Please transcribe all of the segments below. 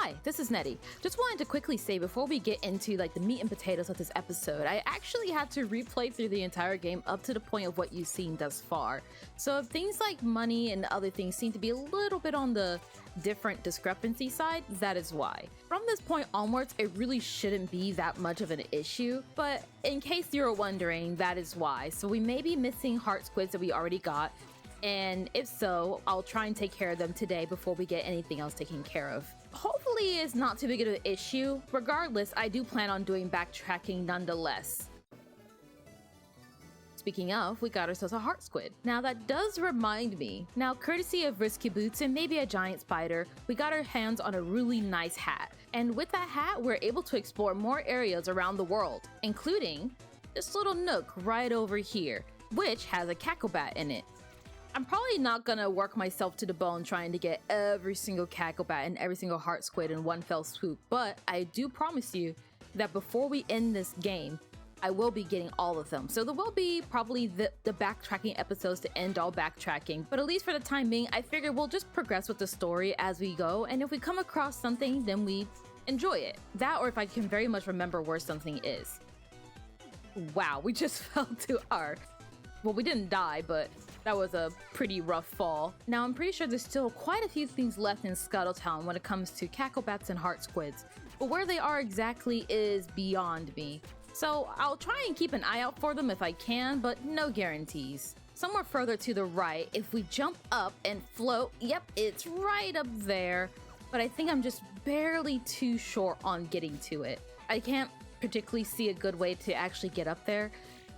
Hi, this is Nettie. Just wanted to quickly say before we get into the meat and potatoes of this episode, I actually had to replay through the entire game up to the point of what you've seen thus far. So if things like money and other things seem to be a little bit on the different discrepancy side, that is why. From this point onwards, it really shouldn't be that much of an issue, but in case you're wondering, that is why. So we may be missing heart squids that we already got, and if so, I'll try and take care of them today before we get anything else taken care of. Hopefully it's not too big of an issue. Regardless, I do plan on doing backtracking nonetheless. Speaking of, we got ourselves a heart squid. Now that does remind me, now courtesy of Risky Boots and maybe a giant spider, we got our hands on a really nice hat. And with that hat, we're able to explore more areas around the world, including this little nook right over here, which has a cacklebat in it. I'm probably not gonna work myself to the bone trying to get every single cacklebat and every single heart squid in one fell swoop, but I do promise you that before we end this game, I will be getting all of them. So there will be probably the backtracking episodes to end all backtracking, but at least for the time being, I figure we'll just progress with the story as we go, and if we come across something, then we enjoy it. That, or if I can very much remember where something is. Wow, we just fell to our... Well, we didn't die, but that was a pretty rough fall. Now, I'm pretty sure there's still quite a few things left in Scuttletown when it comes to cacklebats and heart squids, but where they are exactly is beyond me. So I'll try and keep an eye out for them if I can, but no guarantees. Somewhere further to the right, if we jump up and float, yep, it's right up there, but I think I'm just barely too short on getting to it. I can't particularly see a good way to actually get up there,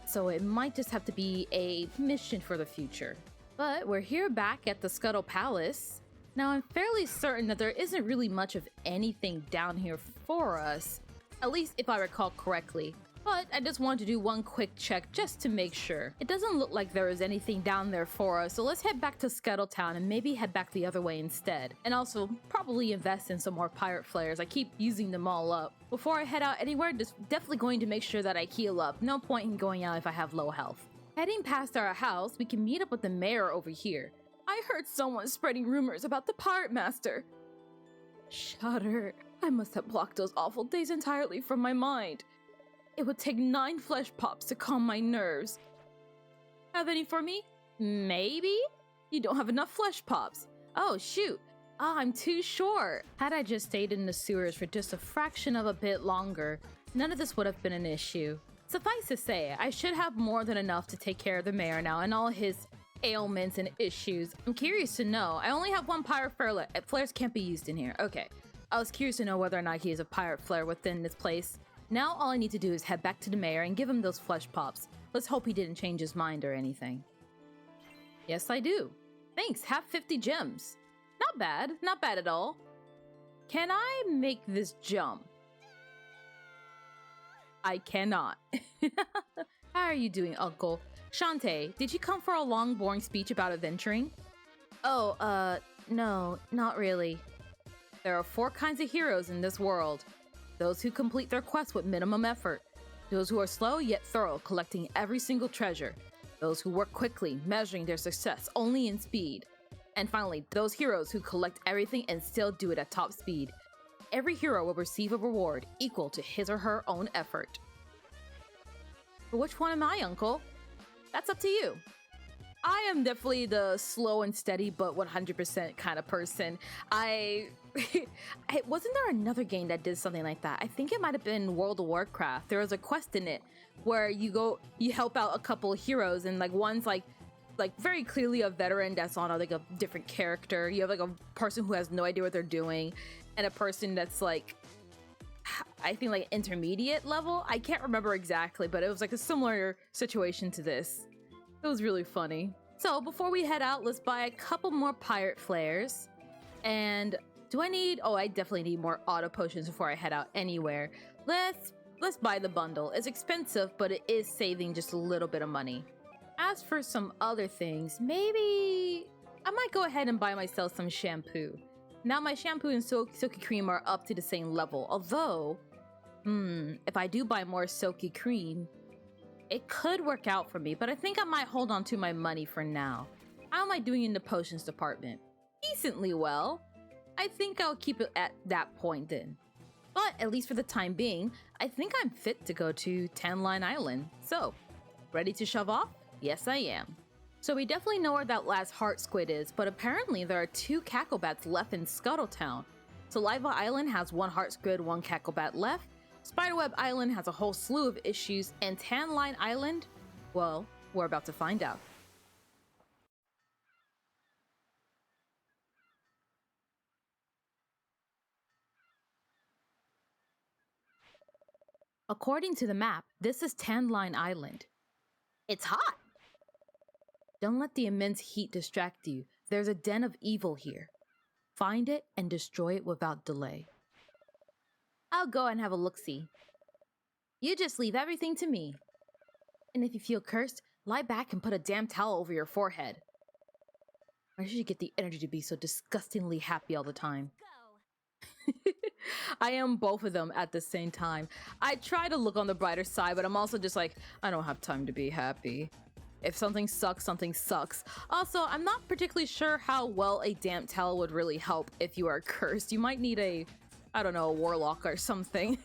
so it might just have to be a mission for the future. But we're here back at the Scuttle Palace. Now I'm fairly certain that there isn't really much of anything down here for us, at least if I recall correctly. But I just wanted to do one quick check just to make sure. It doesn't look like there is anything down there for us, so let's head back to Scuttletown and maybe head back the other way instead. And also probably invest in some more pirate flares. I keep using them all up. Before I head out anywhere, just definitely going to make sure that I heal up. No point in going out if I have low health. Heading past our house, we can meet up with the mayor over here. I heard someone spreading rumors about the pirate master. Shudder. I must have blocked those awful days entirely from my mind. It would take 9 flesh pops to calm my nerves. Have any for me? Maybe? You don't have enough flesh pops. Oh, shoot. I'm too short. Had I just stayed in the sewers for just a fraction of a bit longer, none of this would have been an issue. Suffice to say, I should have more than enough to take care of the mayor now and all his ailments and issues. I'm curious to know. I only have one pirate flare. Flares can't be used in here. Okay. I was curious to know whether or not he is a pirate flare within this place. Now all I need to do is head back to the mayor and give him those flesh pops. Let's hope he didn't change his mind or anything. Yes, I do. Thanks, have 50 gems. Not bad at all. Can I make this jump? I cannot. How are you doing, Uncle? Shantae, did you come for a long, boring speech about adventuring? Oh, no, not really. There are 4 kinds of heroes in this world. Those who complete their quests with minimum effort. Those who are slow yet thorough, collecting every single treasure. Those who work quickly, measuring their success only in speed. And finally, those heroes who collect everything and still do it at top speed. Every hero will receive a reward equal to his or her own effort. But which one am I, Uncle? That's up to you. I am definitely the slow and steady but 100% kind of person. Wasn't there another game that did something like that? I think it might have been World of Warcraft. There was a quest in it where you help out a couple of heroes, and one's like very clearly a veteran that's on a different character. You have a person who has no idea what they're doing, and a person that's I think intermediate level. I can't remember exactly, but it was a similar situation to this. It was really funny. So before we head out, let's buy a couple more pirate flares. And do I need... Oh, I definitely need more auto potions before I head out anywhere. Let's buy the bundle. It's expensive, but it is saving just a little bit of money. As for some other things, maybe I might go ahead and buy myself some shampoo. Now my shampoo and silky cream are up to the same level. Although, if I do buy more silky cream, it could work out for me, but I think I might hold on to my money for now. How am I doing in the potions department? Decently well. I think I'll keep it at that point then. But at least for the time being, I think I'm fit to go to Tan Line Island. So, ready to shove off? Yes, I am. So we definitely know where that last heart squid is, but apparently there are 2 cacklebats left in Scuttletown. Saliva Island has 1 heart squid, 1 cacklebat left. Spiderweb Island has a whole slew of issues, and Tan Line Island, well, we're about to find out. According to the map, this is Tan Line Island. It's hot! Don't let the immense heat distract you. There's a den of evil here. Find it and destroy it without delay. I'll go and have a look-see. You just leave everything to me. And if you feel cursed, lie back and put a damn towel over your forehead. Where did you get the energy to be so disgustingly happy all the time? I am both of them at the same time. I try to look on the brighter side, but I'm also just like, I don't have time to be happy. If something sucks, something sucks. Also, I'm not particularly sure how well a damp towel would really help if you are cursed. You might need a, I don't know, a warlock or something.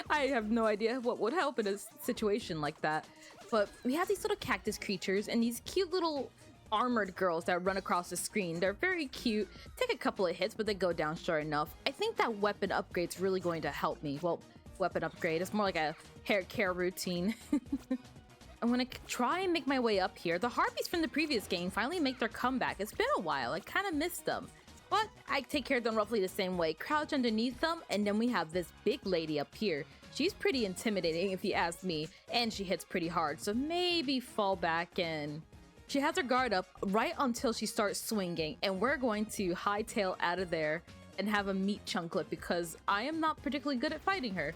I have no idea what would help in a situation like that. But we have these little cactus creatures and these cute little armored girls that run across the screen. They're very cute, take a couple of hits, but they go down sure enough. I think that weapon upgrade's really going to help me. Well, weapon upgrade, it's more like a hair care routine. I'm gonna try and make my way up here. The harpies from the previous game finally make their comeback. It's been a while, I kind of missed them. But I take care of them roughly the same way. Crouch underneath them, and then we have this big lady up here. She's pretty intimidating if you ask me, and she hits pretty hard, so maybe fall back and... She has her guard up right until she starts swinging, and we're going to hightail out of there and have a meat chunklet because I am not particularly good at fighting her.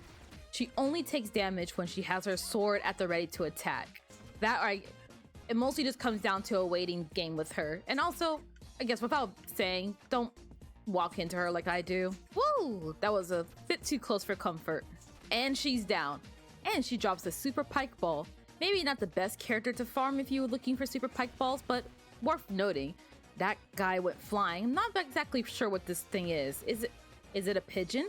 She only takes damage when she has her sword at the ready to attack. It mostly just comes down to a waiting game with her. And also, I guess without saying, don't walk into her like I do. Woo! That was a bit too close for comfort. And she's down. And she drops a super pike ball. Maybe not the best character to farm if you were looking for super pike balls, but worth noting. That guy went flying. I'm not exactly sure what this thing is. Is it a pigeon?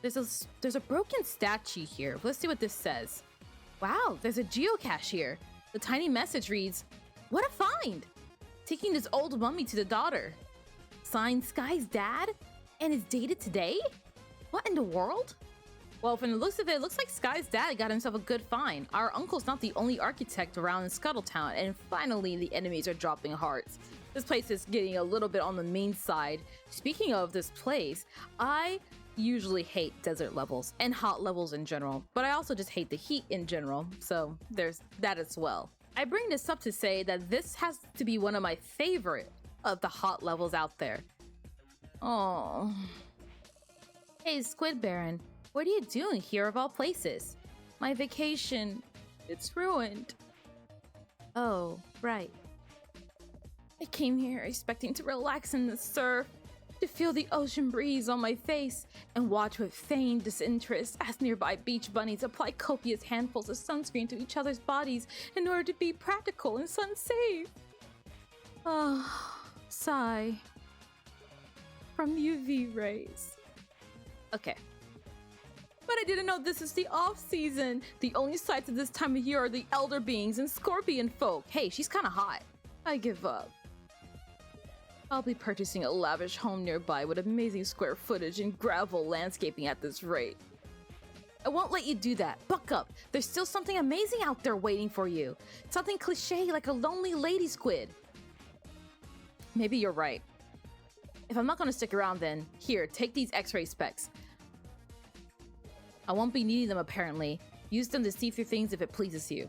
There's a broken statue here. Let's see what this says. Wow, there's a geocache here. The tiny message reads, "What a find! Taking this old mummy to the daughter. Signed Sky's dad? And is dated today? What in the world?" Well, from the looks of it, it looks like Sky's dad got himself a good find. Our uncle's not the only architect around in Scuttletown, and finally the enemies are dropping hearts. This place is getting a little bit on the mean side. Speaking of this place, I usually hate desert levels and hot levels in general, but I also just hate the heat in general, so there's that as well. I bring this up to say that this has to be one of my favorite of the hot levels out there. Oh. Hey, Squid Baron. What are you doing here of all places? My vacation. It's ruined. Oh, right. I came here expecting to relax in the surf, to feel the ocean breeze on my face, and watch with feigned disinterest as nearby beach bunnies apply copious handfuls of sunscreen to each other's bodies in order to be practical and sun-safe. Oh, sigh. From UV rays. Okay. But I didn't know this is the off-season. The only sights at this time of year are the elder beings and scorpion folk. Hey, she's kind of hot. I give up. I'll be purchasing a lavish home nearby with amazing square footage and gravel landscaping at this rate. I won't let you do that. Buck up. There's still something amazing out there waiting for you. Something cliche like a lonely lady squid. Maybe you're right. If I'm not gonna stick around then, here, take these x-ray specs. I won't be needing them apparently. Use them to see through things if it pleases you.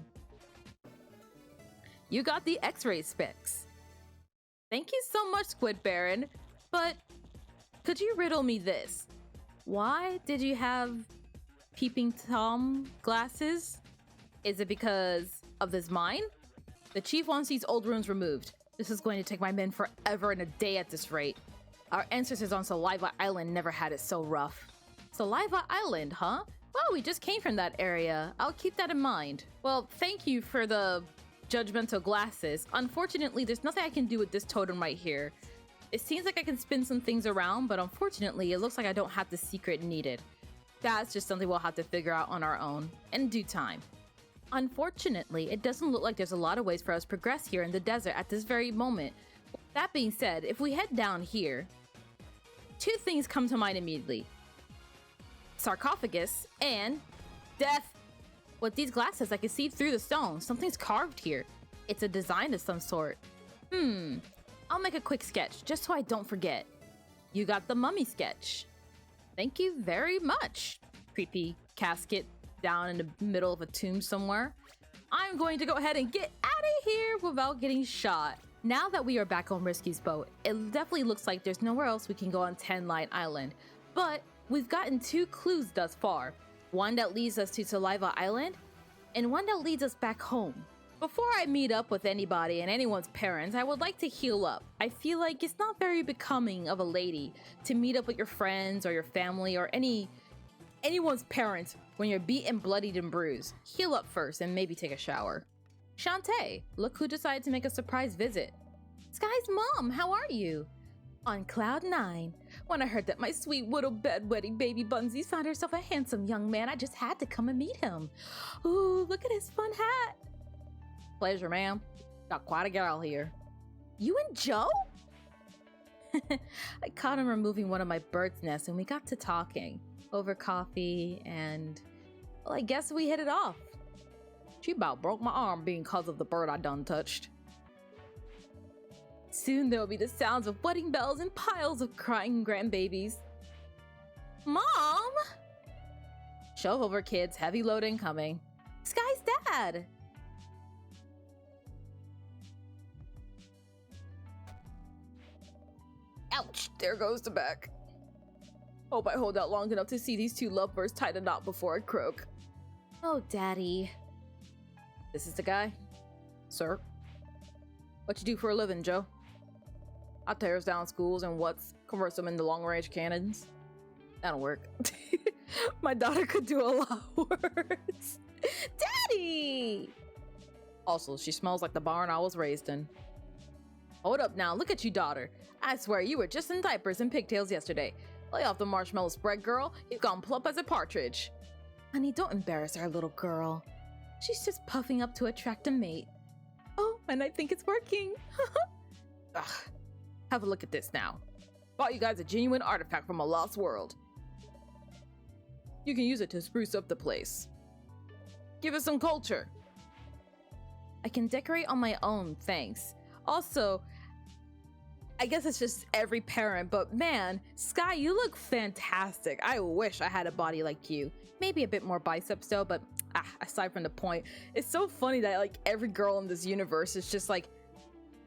You got the x-ray specs. Thank you so much, Squid Baron. But could you riddle me this? Why did you have peeping Tom glasses? Is it because of this mine? The chief wants these old ruins removed. This is going to take my men forever and a day at this rate. Our ancestors on Saliva Island never had it so rough. Saliva Island, huh? Well, we just came from that area. I'll keep that in mind. Well, thank you for the judgmental glasses. Unfortunately, there's nothing I can do with this totem right here. It seems like I can spin some things around, but unfortunately, it looks like I don't have the secret needed. That's just something we'll have to figure out on our own in due time. Unfortunately, it doesn't look like there's a lot of ways for us to progress here in the desert at this very moment. That being said, if we head down here, two things come to mind immediately. Sarcophagus and death. With these glasses, I can see through the stone. Something's carved here. It's a design of some sort. I'll make a quick sketch, just so I don't forget. You got the mummy sketch. Thank you very much. Creepy casket down in the middle of a tomb somewhere. I'm going to go ahead and get out of here without getting shot. Now that we are back on Risky's boat, it definitely looks like there's nowhere else we can go on 10 Line Island. But we've gotten 2 clues thus far. One that leads us to Saliva Island, and one that leads us back home. Before I meet up with anybody and anyone's parents, I would like to heal up. I feel like it's not very becoming of a lady to meet up with your friends or your family or anyone's parents when you're beaten, bloodied, and bruised. Heal up first and maybe take a shower. Shantae, look who decided to make a surprise visit. Sky's mom, how are you? On cloud 9. When I heard that my sweet little bedwetting baby Bunsies found herself a handsome young man, I just had to come and meet him. Ooh, look at his fun hat. Pleasure, ma'am. Got quite a gal here. You and Joe? I caught him removing one of my bird's nests and we got to talking over coffee and, well, I guess we hit it off. She about broke my arm being cause of the bird I done touched. Soon there'll be the sounds of wedding bells and piles of crying grandbabies. Mom! Shove over, kids. Heavy load incoming. Sky's dad! Ouch! There goes the back. Hope I hold out long enough to see these 2 lovebirds tied a knot before I croak. Oh, Daddy. This is the guy? Sir? What you do for a living, Joe? I tears down schools and converts them into long-range cannons. That'll work. My daughter could do a lot worse. Daddy! Also, she smells like the barn I was raised in. Hold up now, look at you, daughter. I swear you were just in diapers and pigtails yesterday. Lay off the marshmallow spread, girl. You've gone plump as a partridge. Honey, don't embarrass our little girl. She's just puffing up to attract a mate. Oh, and I think it's working. Ugh. Have a look at this now. Bought you guys a genuine artifact from a lost world. You can use it to spruce up the place. Give it some culture. I can decorate on my own, thanks. Also, I guess it's just every parent, but man, Sky, you look fantastic. I wish I had a body like you. Maybe a bit more biceps though, but aside from the point, it's so funny that like every girl in this universe is just like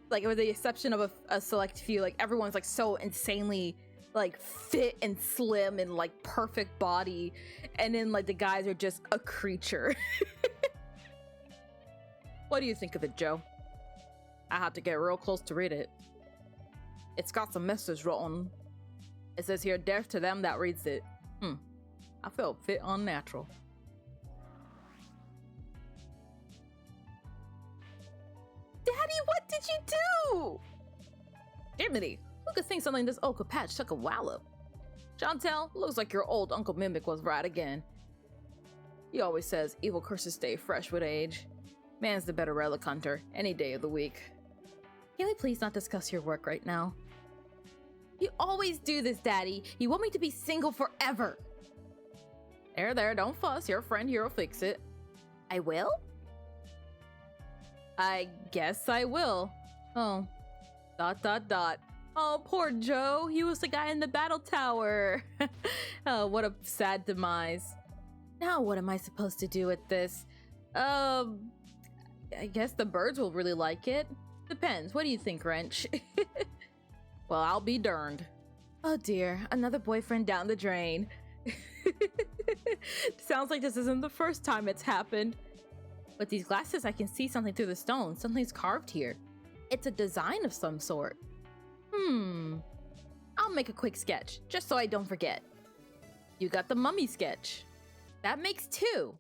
with the exception of a select few, like everyone's like so insanely like fit and slim and like perfect body, and then like the guys are just a creature. What do you think of it, Joe? I had to get real close to read it. It's got some message written. It says here, death to them that reads it. I felt fit unnatural. Daddy, what did you do? Jiminy, who could think something this old patch took a wallop? Shantae, looks like your old Uncle Mimic was right again. He always says evil curses stay fresh with age. Man's the better relic hunter, any day of the week. Can we please not discuss your work right now? You always do this, Daddy. You want me to be single forever. There, don't fuss. Your friend here will fix it. I will? I guess I will. Oh. ... Oh, poor Joe. He was the guy in the battle tower. Oh, what a sad demise. Now what am I supposed to do with this? I guess the birds will really like it. Depends. What do you think, Wrench? Well, I'll be darned. Oh dear, another boyfriend down the drain. Sounds like this isn't the first time it's happened. With these glasses, I can see something through the stone. Something's carved here. It's a design of some sort. I'll make a quick sketch, just so I don't forget. You got the mummy sketch. That makes 2.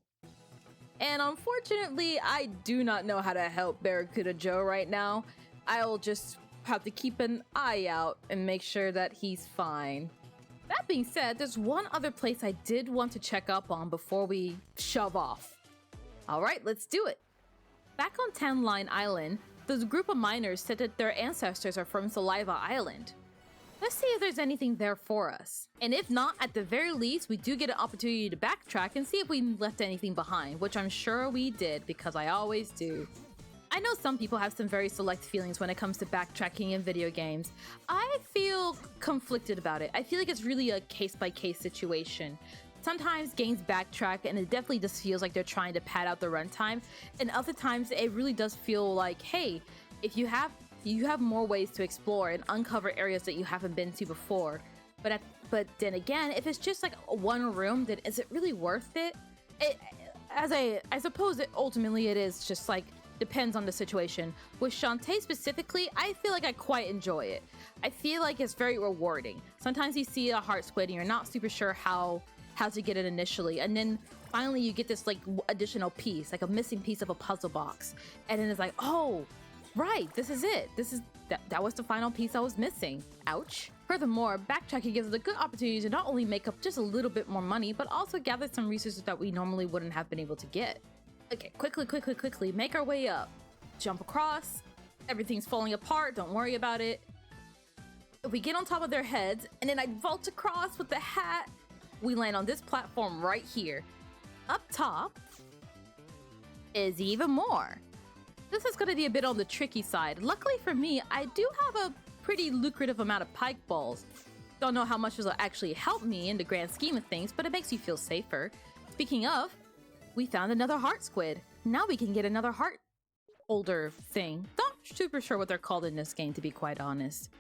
And unfortunately, I do not know how to help Barracuda Joe right now. I'll just have to keep an eye out and make sure that he's fine. That being said, there's one other place I did want to check up on before we shove off. Alright, let's do it. Back on Tan Line Island, the group of miners said that their ancestors are from Saliva Island. Let's see if there's anything there for us. And if not, at the very least, we do get an opportunity to backtrack and see if we left anything behind, which I'm sure we did, because I always do. I know some people have some very select feelings when it comes to backtracking in video games. I feel conflicted about it. I feel like it's really a case-by-case situation. Sometimes games backtrack and it definitely just feels like they're trying to pad out the runtime, and other times it really does feel like, hey, if you have more ways to explore and uncover areas that you haven't been to before. But then again, if it's just like one room, then is it really worth it? I suppose it ultimately it is just like depends on the situation. With Shantae specifically, I feel like I quite enjoy it. I feel like it's very rewarding. Sometimes you see a heart squid and you're not super sure how to get it initially, and then finally you get this like additional piece, like a missing piece of a puzzle box, and then it's like, oh right, this is it. That was the final piece I was missing. Ouch. Furthermore, backtracking gives us a good opportunity to not only make up just a little bit more money, but also gather some resources that we normally wouldn't have been able to get. Okay, quickly, make our way up. Jump across. Everything's falling apart, don't worry about it. If we get on top of their heads, and then I vault across with the hat, we land on this platform right here. Up top is even more. This is going to be a bit on the tricky side. Luckily for me, I do have a pretty lucrative amount of pike balls. Don't know how much this will actually help me in the grand scheme of things, but it makes you feel safer. Speaking of, we found another heart squid. Now we can get another heart holder thing. Not super sure what they're called in this game, to be quite honest.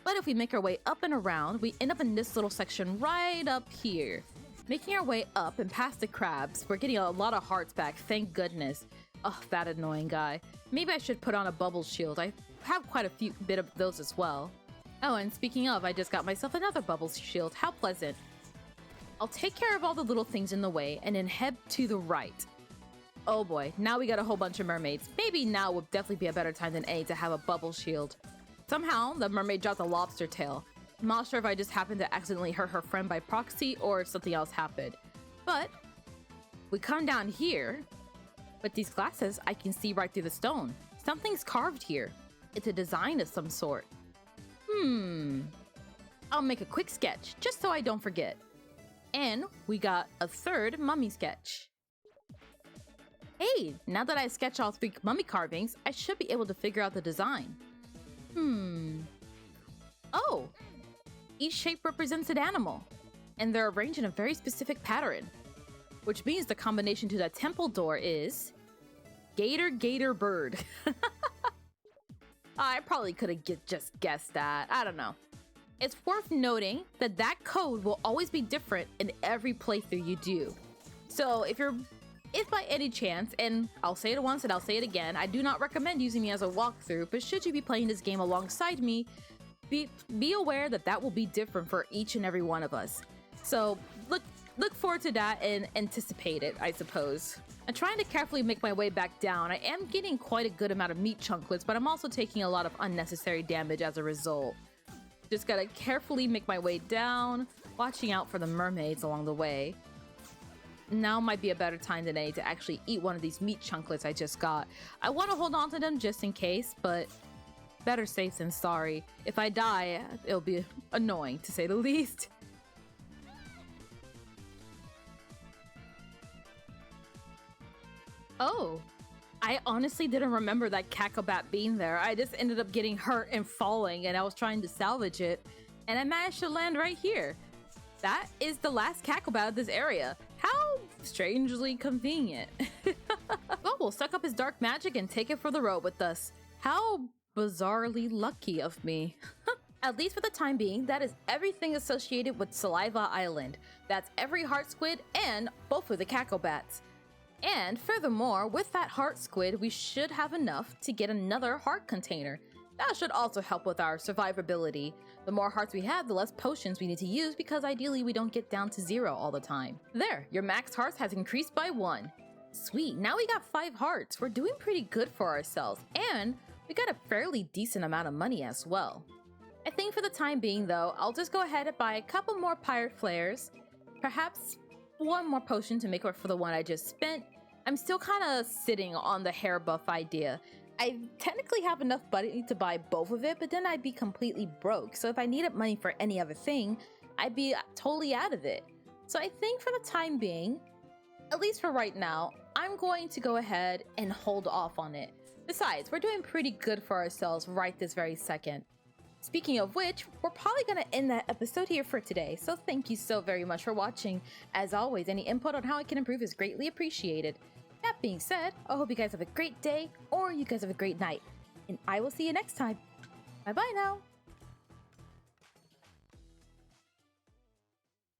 But if we make our way up and around, we end up in this little section right up here. Making our way up and past the crabs, we're getting a lot of hearts back, thank goodness. Oh, that annoying guy. Maybe I should put on a bubble shield. I have quite a bit of those as well. Oh, and speaking of, I just got myself another bubble shield. How pleasant. I'll take care of all the little things in the way and then head to the right. Oh boy, now we got a whole bunch of mermaids. Maybe now would definitely be a better time than any to have a bubble shield. Somehow, the mermaid dropped a lobster tail. I'm not sure if I just happened to accidentally hurt her friend by proxy or if something else happened. But we come down here. With these glasses, I can see right through the stone. Something's carved here. It's a design of some sort. I'll make a quick sketch, just so I don't forget. And we got a third mummy sketch. Hey, now that I sketched all 3 mummy carvings, I should be able to figure out the design. Oh! Each shape represents an animal, and they're arranged in a very specific pattern. Which means the combination to that temple door is Gator Bird. I probably could have just guessed that. I don't know. It's worth noting that that code will always be different in every playthrough you do. So if by any chance, and I'll say it once and I'll say it again, I do not recommend using me as a walkthrough, but should you be playing this game alongside me, be aware that that will be different for each and every one of us. So look forward to that and anticipate it, I suppose. I'm trying to carefully make my way back down. I am getting quite a good amount of meat chunklets, but I'm also taking a lot of unnecessary damage as a result. Just gotta carefully make my way down, watching out for the mermaids along the way. Now might be a better time than any to actually eat one of these meat chunklets I just got. I want to hold on to them just in case, but better safe than sorry. If I die, it'll be annoying to say the least. Oh, I honestly didn't remember that cacklebat being there. I just ended up getting hurt and falling, and I was trying to salvage it, and I managed to land right here. That is the last cacklebat of this area. How strangely convenient. Well, we'll suck up his dark magic and take it for the road with us. How bizarrely lucky of me. At least for the time being, that is everything associated with Saliva Island. That's every heart squid and both of the cacklebats. And furthermore, with that heart squid, we should have enough to get another heart container. That should also help with our survivability. The more hearts we have, the less potions we need to use because ideally we don't get down to 0 all the time. There, your max hearts has increased by 1. Sweet, now we got 5 hearts. We're doing pretty good for ourselves. And we got a fairly decent amount of money as well. I think for the time being though, I'll just go ahead and buy a couple more pirate flares, perhaps one more potion to make up for the one I just spent. I'm still kind of sitting on the hair buff idea. I technically have enough money to buy both of it, but then I'd be completely broke. So if I needed money for any other thing, I'd be totally out of it. So I think for the time being, at least for right now, I'm going to go ahead and hold off on it. Besides, we're doing pretty good for ourselves right this very second. Speaking of which, we're probably going to end that episode here for today, so thank you so very much for watching. As always, any input on how I can improve is greatly appreciated. That being said, I hope you guys have a great day, or you guys have a great night, and I will see you next time. Bye bye now!